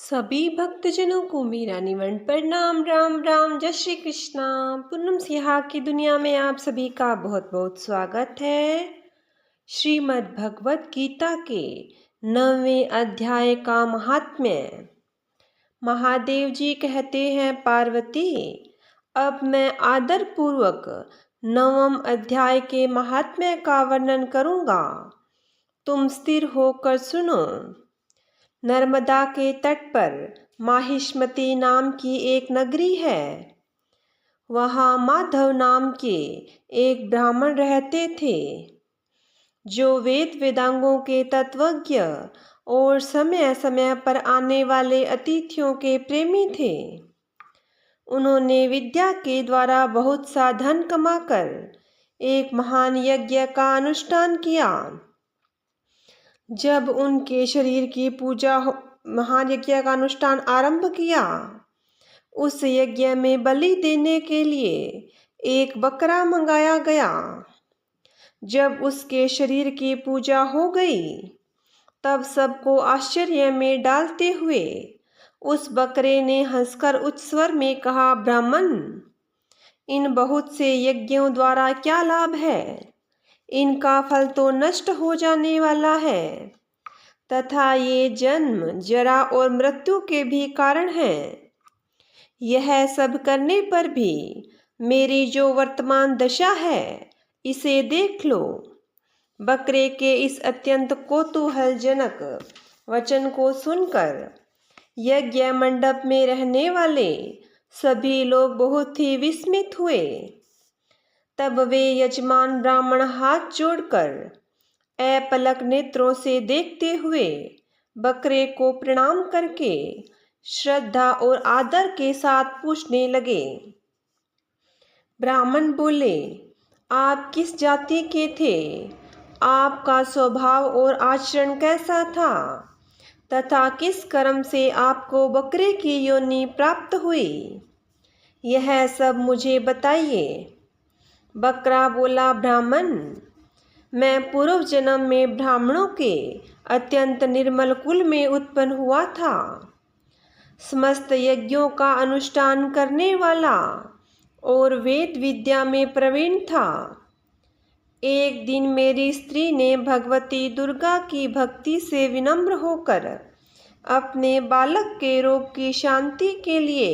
सभी भक्तजनों को मेरा निमन प्रणाम। राम राम, जय श्री कृष्णा। पूनम सिहा की दुनिया में आप सभी का बहुत बहुत स्वागत है। श्रीमद् भगवत गीता के 9वें अध्याय का महात्म्य। महादेव जी कहते हैं, पार्वती, अब मैं आदर पूर्वक 9वें अध्याय के महात्म्य का वर्णन करूंगा। तुम स्थिर होकर सुनो। नर्मदा के तट पर माहिष्मती नाम की एक नगरी है। वहाँ माधव नाम के एक ब्राह्मण रहते थे, जो वेद वेदांगों के तत्वज्ञ और समय समय पर आने वाले अतिथियों के प्रेमी थे। उन्होंने विद्या के द्वारा बहुत सा धन कमाकर एक महान यज्ञ का अनुष्ठान किया। जब उनके शरीर की पूजा महान यज्ञ का अनुष्ठान आरंभ किया, उस यज्ञ में बलि देने के लिए एक बकरा मंगाया गया। जब उसके शरीर की पूजा हो गई, तब सबको आश्चर्य में डालते हुए उस बकरे ने हंसकर उच्च स्वर में कहा, ब्राह्मण, इन बहुत से यज्ञों द्वारा क्या लाभ है? इनका फल तो नष्ट हो जाने वाला है, तथा ये जन्म, जरा और मृत्यु के भी कारण हैं। यह सब करने पर भी मेरी जो वर्तमान दशा है, इसे देख लो। बकरे के इस अत्यंत कौतूहलजनक वचन को सुनकर यज्ञ मंडप में रहने वाले सभी लोग बहुत ही विस्मित हुए। तब वे यजमान ब्राह्मण हाथ जोड़कर अपलक नेत्रों से देखते हुए बकरे को प्रणाम करके श्रद्धा और आदर के साथ पूछने लगे। ब्राह्मण बोले, आप किस जाति के थे? आपका स्वभाव और आचरण कैसा था? तथा किस कर्म से आपको बकरे की योनि प्राप्त हुई? यह सब मुझे बताइए। बकरा बोला, ब्राह्मण, मैं पूर्व जन्म में ब्राह्मणों के अत्यंत निर्मल कुल में उत्पन्न हुआ था। समस्त यज्ञों का अनुष्ठान करने वाला और वेद विद्या में प्रवीण था। एक दिन मेरी स्त्री ने भगवती दुर्गा की भक्ति से विनम्र होकर अपने बालक के रोग की शांति के लिए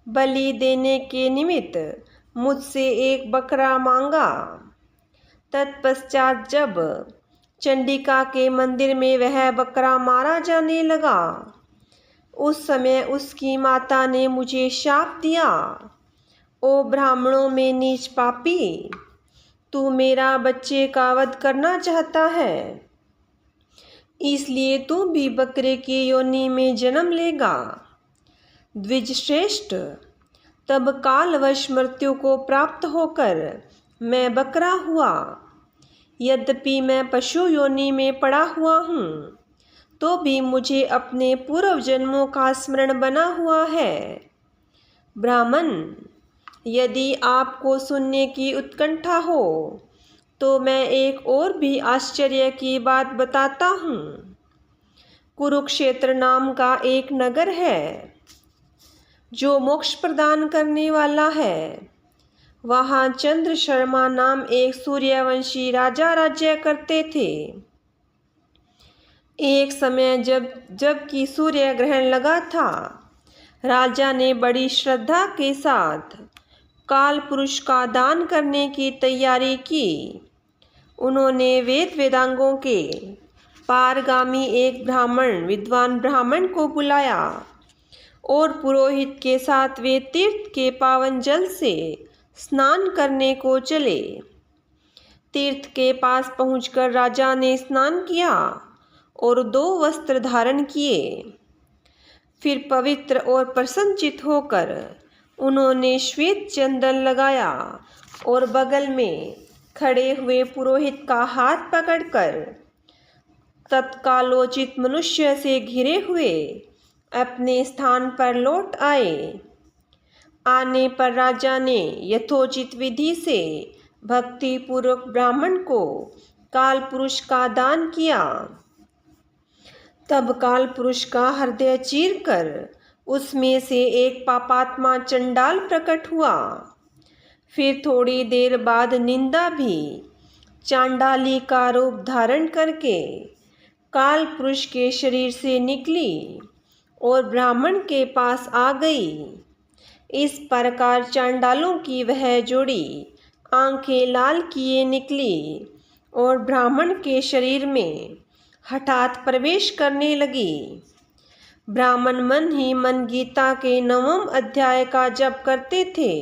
बलि देने के निमित्त मुझसे एक बकरा मांगा। तत्पश्चात जब चंडिका के मंदिर में वह बकरा मारा जाने लगा, उस समय उसकी माता ने मुझे शाप दिया, ओ ब्राह्मणों में नीच पापी, तू मेरा बच्चे का वध करना चाहता है, इसलिए तू भी बकरे की योनि में जन्म लेगा। द्विजश्रेष्ठ, तब कालवश मृत्यु को प्राप्त होकर मैं बकरा हुआ। यद्यपि मैं पशु योनि में पड़ा हुआ हूँ, तो भी मुझे अपने पूर्व जन्मों का स्मरण बना हुआ है। ब्राह्मण, यदि आपको सुनने की उत्कंठा हो, तो मैं एक और भी आश्चर्य की बात बताता हूँ। कुरुक्षेत्र नाम का एक नगर है, जो मोक्ष प्रदान करने वाला है। वहाँ चंद्र शर्मा नाम एक सूर्यवंशी राजा राज्य करते थे। एक समय जबकि सूर्य ग्रहण लगा था, राजा ने बड़ी श्रद्धा के साथ काल पुरुष का दान करने की तैयारी की। उन्होंने वेद वेदांगों के पारगामी एक विद्वान ब्राह्मण को बुलाया और पुरोहित के साथ वे तीर्थ के पावन जल से स्नान करने को चले। तीर्थ के पास पहुंचकर राजा ने स्नान किया और 2 वस्त्र धारण किए। फिर पवित्र और प्रसन्नचित होकर उन्होंने श्वेत चंदन लगाया और बगल में खड़े हुए पुरोहित का हाथ पकड़कर तत्कालोचित मनुष्य से घिरे हुए अपने स्थान पर लौट आए। आने पर राजा ने यथोचित विधि से भक्ति पूर्वक ब्राह्मण को काल पुरुष का दान किया। तब काल पुरुष का हृदय चीरकर उसमें से एक पापात्मा चंडाल प्रकट हुआ। फिर थोड़ी देर बाद निंदा भी चांडाली का रूप धारण करके काल पुरुष के शरीर से निकली और ब्राह्मण के पास आ गई। इस प्रकार चांडालों की वह जोड़ी आंखें लाल किए निकली और ब्राह्मण के शरीर में हठात प्रवेश करने लगी। ब्राह्मण मन ही मन गीता के 9वें अध्याय का जप करते थे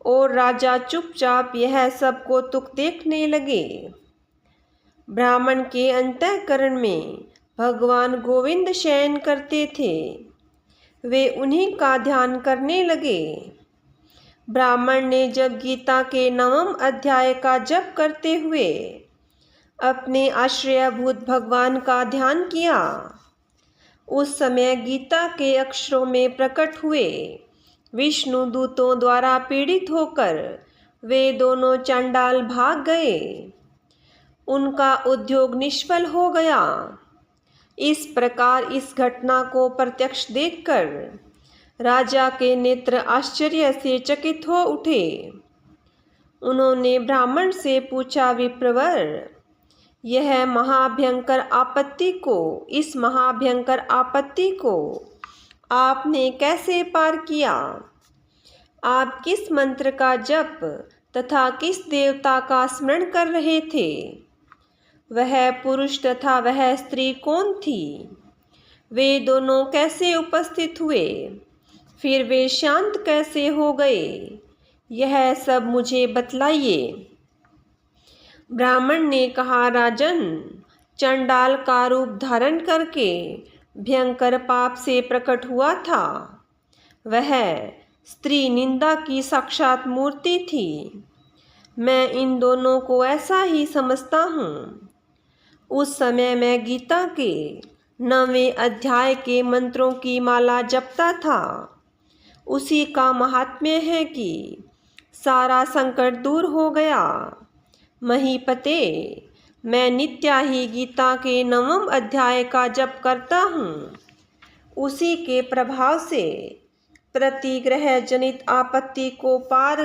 और राजा चुपचाप यह सब कौतुक देखने लगे। ब्राह्मण के अंतःकरण में भगवान गोविंद शयन करते थे, वे उन्हीं का ध्यान करने लगे। ब्राह्मण ने जब गीता के 9वें अध्याय का जप करते हुए अपने आश्रयभूत भगवान का ध्यान किया, उस समय गीता के अक्षरों में प्रकट हुए विष्णु दूतों द्वारा पीड़ित होकर वे दोनों चांडाल भाग गए। उनका उद्योग निष्फल हो गया। इस प्रकार इस घटना को प्रत्यक्ष देखकर राजा के नेत्र आश्चर्य से चकित हो उठे। उन्होंने ब्राह्मण से पूछा, विप्रवर, इस महाभयंकर आपत्ति को आपने कैसे पार किया? आप किस मंत्र का जप तथा किस देवता का स्मरण कर रहे थे? वह पुरुष तथा वह स्त्री कौन थी? वे दोनों कैसे उपस्थित हुए? फिर वे शांत कैसे हो गए? यह सब मुझे बतलाइए। ब्राह्मण ने कहा, राजन, चंडाल का रूप धारण करके भयंकर पाप से प्रकट हुआ था। वह स्त्री निंदा की साक्षात मूर्ति थी। मैं इन दोनों को ऐसा ही समझता हूँ। उस समय मैं गीता के 9वें अध्याय के मंत्रों की माला जपता था। उसी का महात्म्य है कि सारा संकट दूर हो गया। महीपते, मैं नित्य ही गीता के 9वें अध्याय का जप करता हूँ। उसी के प्रभाव से प्रतिग्रह जनित आपत्ति को पार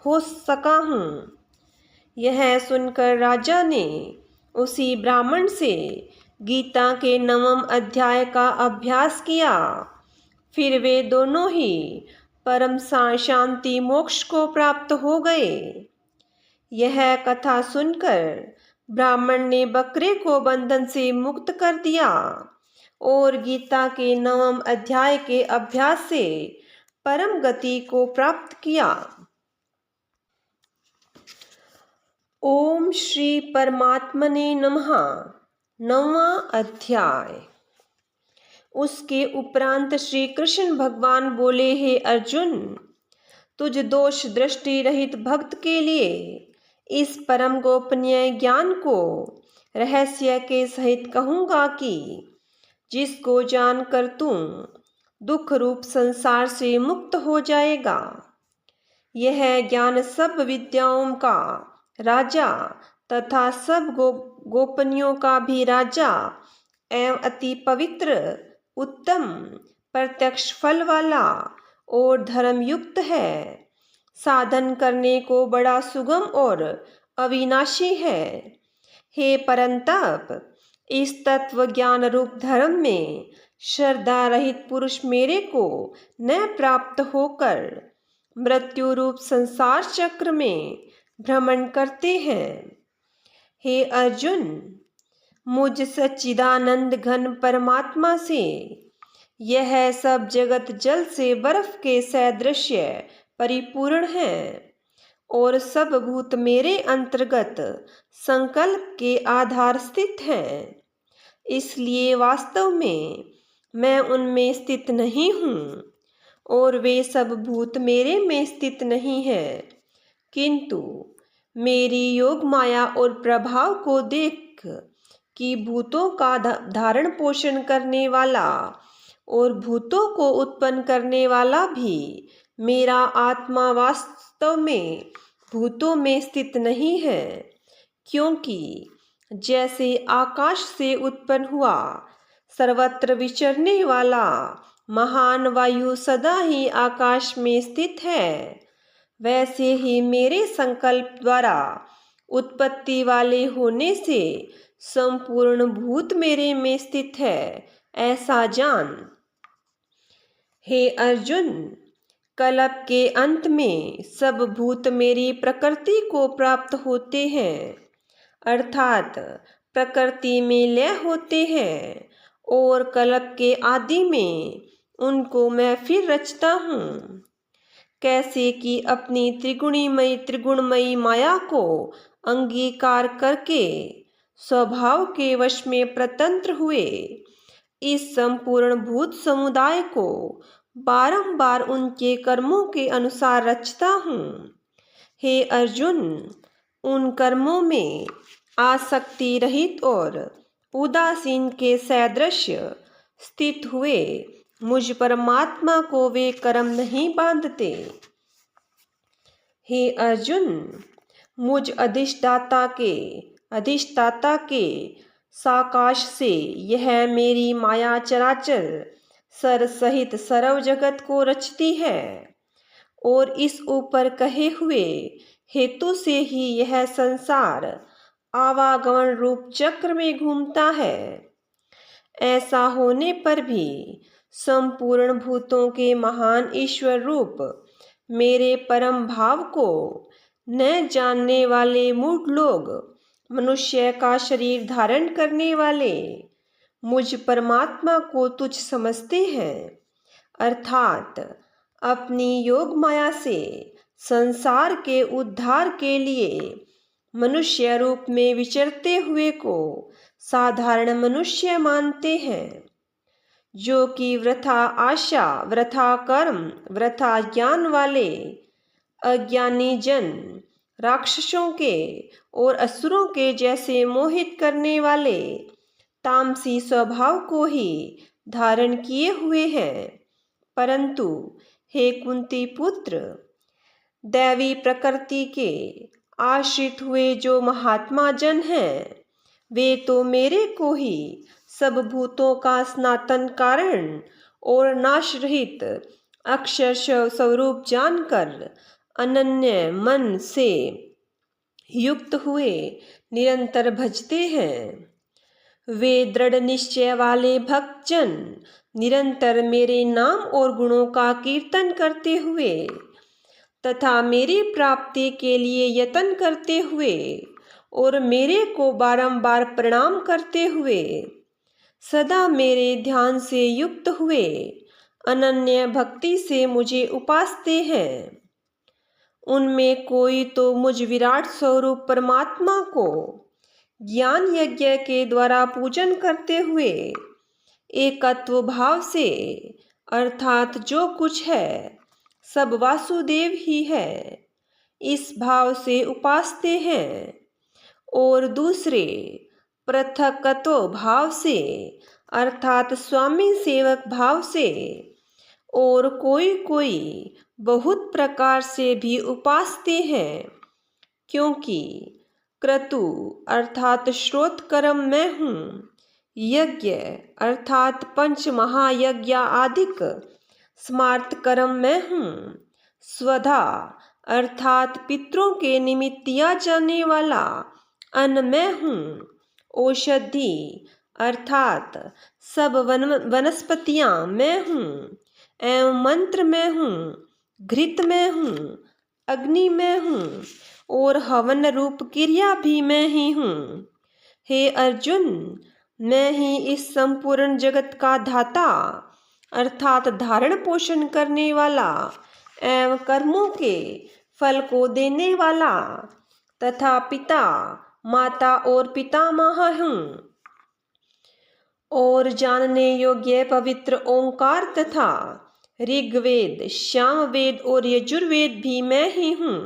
हो सका हूँ। यह सुनकर राजा ने उसी ब्राह्मण से गीता के 9वें अध्याय का अभ्यास किया। फिर वे दोनों ही परम शांति मोक्ष को प्राप्त हो गए। यह कथा सुनकर ब्राह्मण ने बकरे को बंधन से मुक्त कर दिया और गीता के 9वें अध्याय के अभ्यास से परम गति को प्राप्त किया। ओम श्री परमात्मने नमः। 9वां अध्याय। उसके उपरांत श्री कृष्ण भगवान बोले, हे अर्जुन, तुझ दोष दृष्टि रहित भक्त के लिए इस परम गोपनीय ज्ञान को रहस्य के सहित कहूँगा कि जिसको जानकर तू दुख रूप संसार से मुक्त हो जाएगा। यह ज्ञान सब विद्याओं का राजा तथा सब गोपनियों का भी राजा एवं अति पवित्र, उत्तम, प्रत्यक्ष फल वाला और धर्मयुक्त है। साधन करने को बड़ा सुगम और अविनाशी है। हे परंतप, इस तत्व ज्ञान रूप धर्म में श्रद्धा रहित पुरुष मेरे को न प्राप्त होकर मृत्यु रूप संसार चक्र में भ्रमण करते हैं। हे अर्जुन, मुझ सच्चिदानंद घन परमात्मा से यह सब जगत जल से बर्फ के सदृश्य परिपूर्ण है और सब भूत मेरे अंतर्गत संकल्प के आधार स्थित हैं। इसलिए वास्तव में मैं उनमें स्थित नहीं हूँ और वे सब भूत मेरे में स्थित नहीं हैं, किंतु मेरी योग माया और प्रभाव को देख कि भूतों का धारण पोषण करने वाला और भूतों को उत्पन्न करने वाला भी मेरा आत्मा वास्तव में भूतों में स्थित नहीं है। क्योंकि जैसे आकाश से उत्पन्न हुआ सर्वत्र विचरने वाला महान वायु सदा ही आकाश में स्थित है, वैसे ही मेरे संकल्प द्वारा उत्पत्ति वाले होने से संपूर्ण भूत मेरे में स्थित है, ऐसा जान। हे अर्जुन, कल्प के अंत में सब भूत मेरी प्रकृति को प्राप्त होते हैं, अर्थात प्रकृति में लय होते हैं, और कल्प के आदि में उनको मैं फिर रचता हूँ। कैसे कि अपनी त्रिगुणमयी माया को अंगीकार करके स्वभाव के वश में प्रतंत्र हुए इस संपूर्ण भूत समुदाय को बारंबार उनके कर्मों के अनुसार रचता हूँ। हे अर्जुन, उन कर्मों में आसक्ति रहित और उदासीन के सदृश्य स्थित हुए मुझ परमात्मा को वे कर्म नहीं बांधते। हे अर्जुन, मुझ अधिष्ठाता के साकाश से यह मेरी माया चराचर सर सहित सर्व जगत को रचती है, और इस ऊपर कहे हुए हेतु से ही यह संसार आवागमन रूप चक्र में घूमता है। ऐसा होने पर भी संपूर्ण भूतों के महान ईश्वर रूप मेरे परम भाव को न जानने वाले मूढ़ लोग मनुष्य का शरीर धारण करने वाले मुझ परमात्मा को तुच्छ समझते हैं, अर्थात अपनी योग माया से संसार के उद्धार के लिए मनुष्य रूप में विचरते हुए को साधारण मनुष्य मानते हैं, जो कि वृथा आशा, वृथा कर्म, वृथा ज्ञान वाले अज्ञानी जन राक्षसों के और असुरों के जैसे मोहित करने वाले तामसी स्वभाव को ही धारण किए हुए हैं। परंतु हे कुंती पुत्र, दैवी प्रकृति के आश्रित हुए जो महात्मा जन हैं, वे तो मेरे को ही सब भूतों का सनातन कारण और नाश रहित अक्षर स्वरूप जानकर अनन्य मन से युक्त हुए निरंतर भजते हैं। वे दृढ़ निश्चय वाले भक्तजन निरंतर मेरे नाम और गुणों का कीर्तन करते हुए तथा मेरी प्राप्ति के लिए यत्न करते हुए और मेरे को बारंबार प्रणाम करते हुए सदा मेरे ध्यान से युक्त हुए अनन्य भक्ति से मुझे उपासते हैं। उनमें कोई तो मुझ विराट स्वरूप परमात्मा को ज्ञान यज्ञ के द्वारा पूजन करते हुए एकत्व भाव से, अर्थात जो कुछ है सब वासुदेव ही है, इस भाव से उपासते हैं, और दूसरे पृथकत्व भाव से, अर्थात स्वामी सेवक भाव से, और कोई बहुत प्रकार से भी उपासते हैं, क्योंकि क्रतु अर्थात श्रोत कर्म मैं हूँ, यज्ञ अर्थात पंच महायज्ञ आदिक स्मार्त कर्म मैं हूँ, स्वधा अर्थात पितरों के निमित्त दिया जाने वाला अन्न मैं हूँ, औषधि अर्थात सब वनस्पतियाँ मैं हूँ, एवं मंत्र मैं हूँ, घृत मैं हूँ, अग्नि मैं हूँ, और हवन रूप क्रिया भी मैं ही हूँ। हे अर्जुन, मैं ही इस संपूर्ण जगत का धाता अर्थात धारण पोषण करने वाला एवं कर्मों के फल को देने वाला तथा पिता, माता और पितामह हूँ, और जानने योग्य पवित्र ओंकार तथा ऋग्वेद, सामवेद और यजुर्वेद भी मैं ही हूँ।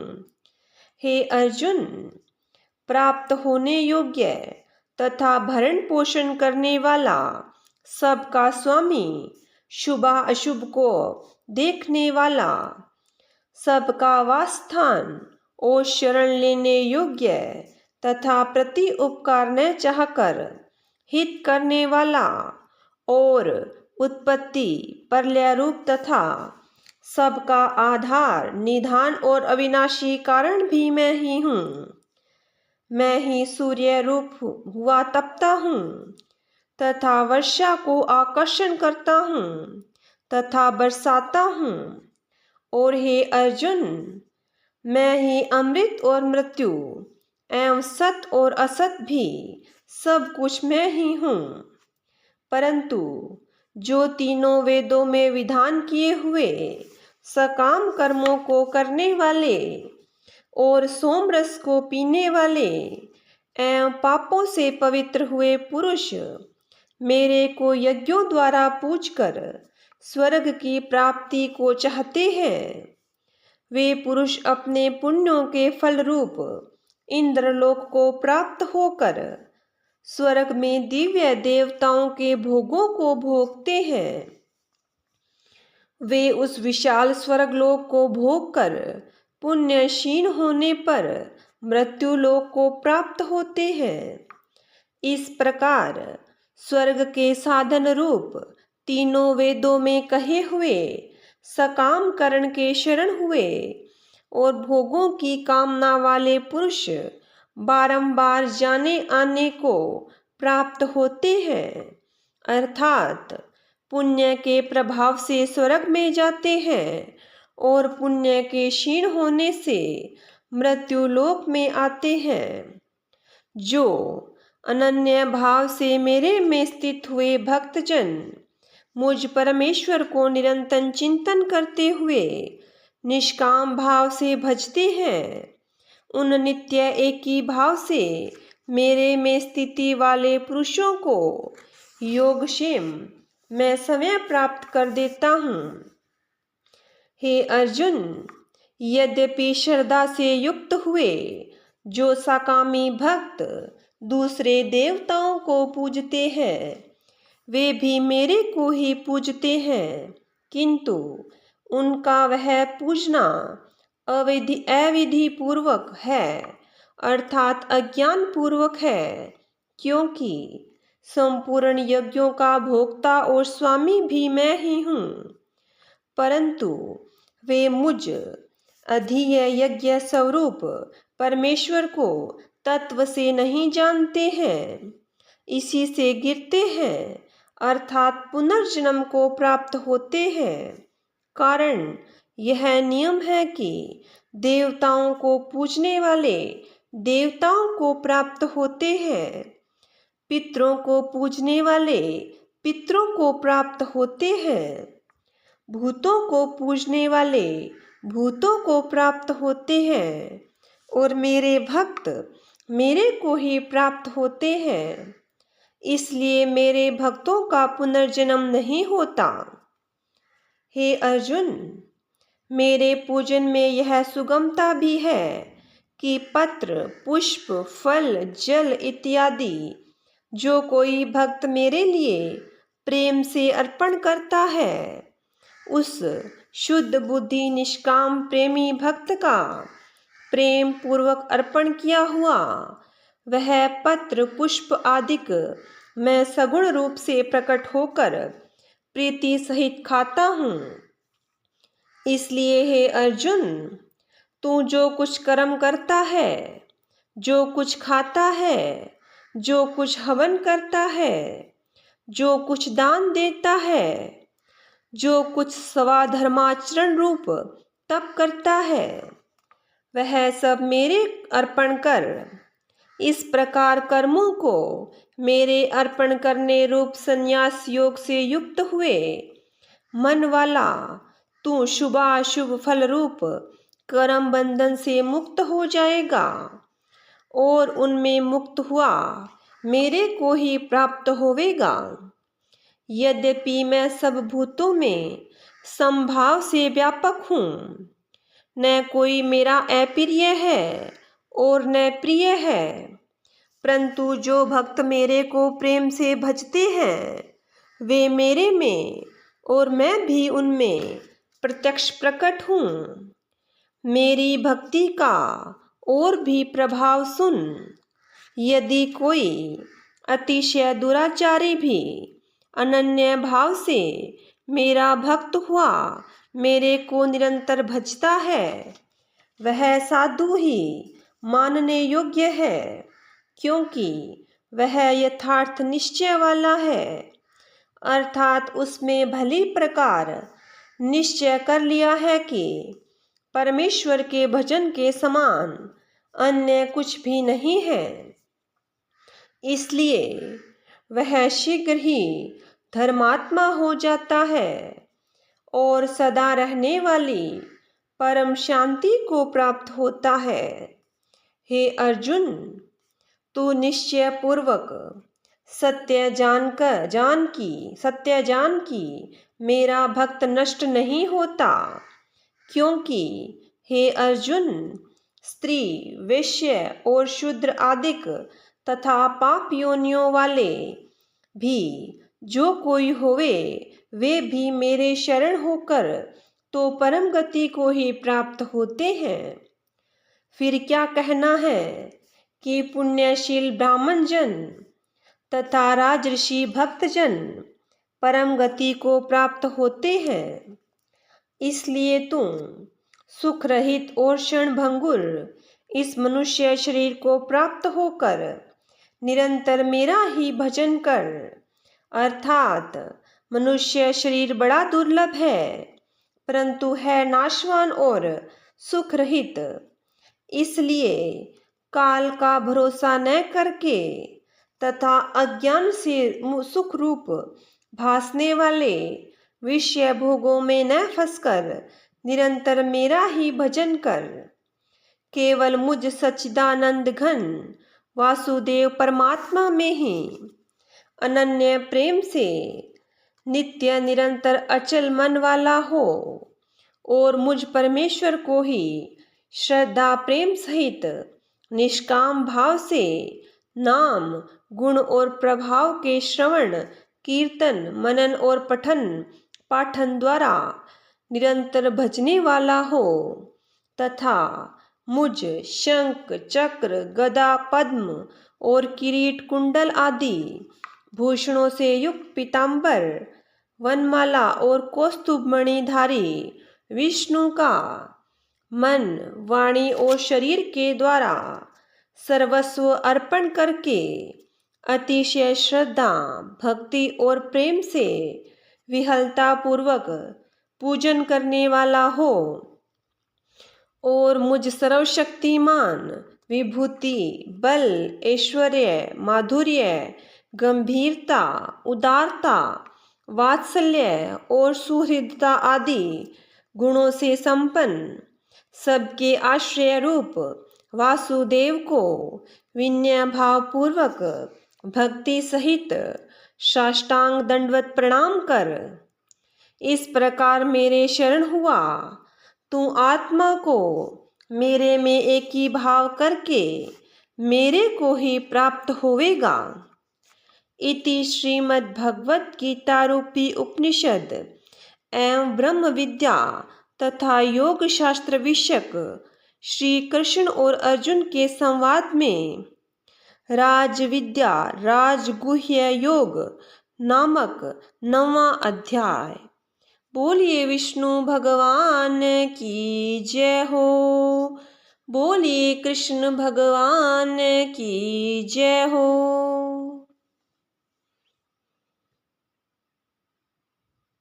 हे अर्जुन, प्राप्त होने योग्य तथा भरण पोषण करने वाला, सबका स्वामी, शुभ अशुभ को देखने वाला, सबका वासस्थान और शरण लेने योग्य तथा प्रति उपकार न चाहकर हित करने वाला और उत्पत्ति, प्रलय रूप तथा सबका आधार, निधान और अविनाशी कारण भी मैं ही हूँ। मैं ही सूर्य रूप हुआ तपता हूँ तथा वर्षा को आकर्षण करता हूँ तथा बरसाता हूँ। और हे अर्जुन, मैं ही अमृत और मृत्यु एवं सत और असत भी सब कुछ मैं ही हूँ। परंतु जो तीनों वेदों में विधान किए हुए सकाम कर्मों को करने वाले और सोमरस को पीने वाले एवं पापों से पवित्र हुए पुरुष मेरे को यज्ञों द्वारा पूजकर स्वर्ग की प्राप्ति को चाहते हैं, वे पुरुष अपने पुण्यों के फल रूप इंद्रलोक को प्राप्त होकर स्वर्ग में दिव्य देवताओं के भोगों को भोगते हैं। वे उस विशाल स्वर्गलोक को भोगकर पुण्य क्षीण होने पर मृत्युलोक को प्राप्त होते हैं। इस प्रकार स्वर्ग के साधन रूप तीनों वेदों में कहे हुए सकाम करण के शरण हुए और भोगों की कामना वाले पुरुष बारंबार जाने आने को प्राप्त होते हैं, अर्थात पुण्य के प्रभाव से स्वर्ग में जाते हैं और पुण्य के क्षीण होने से मृत्युलोक में आते हैं। जो अनन्य भाव से मेरे में स्थित हुए भक्तजन मुझ परमेश्वर को निरंतर चिंतन करते हुए निष्काम भाव से भजते हैं, उन नित्य एक ही भाव से मेरे में स्थिति वाले पुरुषों को योगक्षेम मैं समय प्राप्त कर देता हूँ। हे अर्जुन, यद्यपि श्रद्धा से युक्त हुए जो सकामी भक्त दूसरे देवताओं को पूजते हैं, वे भी मेरे को ही पूजते हैं, किंतु उनका वह पूजना अविधि पूर्वक है, अर्थात अज्ञान पूर्वक है, क्योंकि संपूर्ण यज्ञों का भोक्ता और स्वामी भी मैं ही हूँ। परंतु वे मुझ अधीय यज्ञ स्वरूप परमेश्वर को तत्व से नहीं जानते हैं, इसी से गिरते हैं, अर्थात पुनर्जन्म को प्राप्त होते हैं। कारण यह नियम है कि देवताओं को पूजने वाले देवताओं को प्राप्त होते हैं, पितरों को पूजने वाले पितरों को प्राप्त होते हैं, भूतों को पूजने वाले भूतों को प्राप्त होते हैं और मेरे भक्त मेरे को ही प्राप्त होते हैं। इसलिए मेरे भक्तों का पुनर्जन्म नहीं होता। हे अर्जुन, मेरे पूजन में यह सुगमता भी है कि पत्र, पुष्प, फल, जल इत्यादि जो कोई भक्त मेरे लिए प्रेम से अर्पण करता है, उस शुद्ध बुद्धि निष्काम प्रेमी भक्त का प्रेम पूर्वक अर्पण किया हुआ वह पत्र, पुष्प आदिक मैं सगुण रूप से प्रकट होकर प्रीति सहित खाता हूँ। इसलिए हे अर्जुन, तू जो कुछ कर्म करता है, जो कुछ खाता है, जो कुछ हवन करता है, जो कुछ दान देता है, जो कुछ स्वाधर्माचरण रूप तप करता है, वह सब मेरे अर्पण कर। इस प्रकार कर्मों को मेरे अर्पण करने रूप संन्यास योग से युक्त हुए मन वाला तू शुभाशुभ फल रूप कर्म बंधन से मुक्त हो जाएगा और उनमें मुक्त हुआ मेरे को ही प्राप्त होवेगा। यद्यपि मैं सब भूतों में समभाव से व्यापक हूँ, न कोई मेरा अप्रिय है और न प्रिय है, परंतु जो भक्त मेरे को प्रेम से भजते हैं, वे मेरे में और मैं भी उनमें प्रत्यक्ष प्रकट हूँ। मेरी भक्ति का और भी प्रभाव सुन। यदि कोई अतिशय दुराचारी भी अनन्य भाव से मेरा भक्त हुआ मेरे को निरंतर भजता है, वह साधु ही मानने योग्य है, क्योंकि वह यथार्थ निश्चय वाला है, अर्थात उसमें भली प्रकार निश्चय कर लिया है कि परमेश्वर के भजन के समान अन्य कुछ भी नहीं है। इसलिए वह शीघ्र ही धर्मात्मा हो जाता है और सदा रहने वाली परम शांति को प्राप्त होता है। हे अर्जुन, तू निश्चय पूर्वक सत्य जान की मेरा भक्त नष्ट नहीं होता, क्योंकि हे अर्जुन, स्त्री, वैश्य और शूद्र आदिक तथा पाप योनियों वाले भी जो कोई होवे, वे भी मेरे शरण होकर तो परम गति को ही प्राप्त होते हैं। फिर क्या कहना है कि पुण्यशील ब्राह्मण जन तथा राजऋषि भक्तजन परम गति को प्राप्त होते हैं। इसलिए तुम सुख रहित और क्षणभंगुर इस मनुष्य शरीर को प्राप्त होकर निरंतर मेरा ही भजन कर, अर्थात मनुष्य शरीर बड़ा दुर्लभ है, परंतु है नाशवान और सुख रहित। इसलिए काल का भरोसा न करके तथा अज्ञान से सुख रूप भासने वाले विषय भोगों में न फंसकर निरंतर मेरा ही भजन कर। केवल मुझ सच्चिदानंद घन वासुदेव परमात्मा में ही अनन्य प्रेम से नित्य निरंतर अचल मन वाला हो और मुझ परमेश्वर को ही श्रद्धा प्रेम सहित निष्काम भाव से नाम, गुण और प्रभाव के श्रवण, कीर्तन, मनन और पठन पाठन द्वारा निरंतर भजने वाला हो तथा मुझ शंख, चक्र, गदा, पद्म और किरीट, कुंडल आदि भूषणों से युक्त पीतांबर, वनमाला और कौस्तुभ मणिधारी विष्णु का मन, वाणी और शरीर के द्वारा सर्वस्व अर्पण करके अतिशय श्रद्धा, भक्ति और प्रेम से विहलता पूर्वक पूजन करने वाला हो और मुझ सर्वशक्तिमान, विभूति, बल, ऐश्वर्य, माधुर्य, गंभीरता, उदारता, वात्सल्य और सुहृदता आदि गुणों से संपन्न सबके आश्रय रूप वासुदेव को विनय भाव पूर्वक भक्ति सहित साष्टांग दंडवत प्रणाम कर इस प्रकार मेरे शरण हुआ, तू आत्मा को मेरे में एक ही भाव करके मेरे को ही प्राप्त होवेगा। इति श्रीमद् भगवत गीता रूपी उपनिषद एवं ब्रह्म विद्या तथा योग शास्त्र विषयक श्री कृष्ण और अर्जुन के संवाद में राज विद्या राजगुह्य योग नामक 9वां अध्याय। बोलिए विष्णु भगवान की जय हो। बोलिए कृष्ण भगवान की जय हो।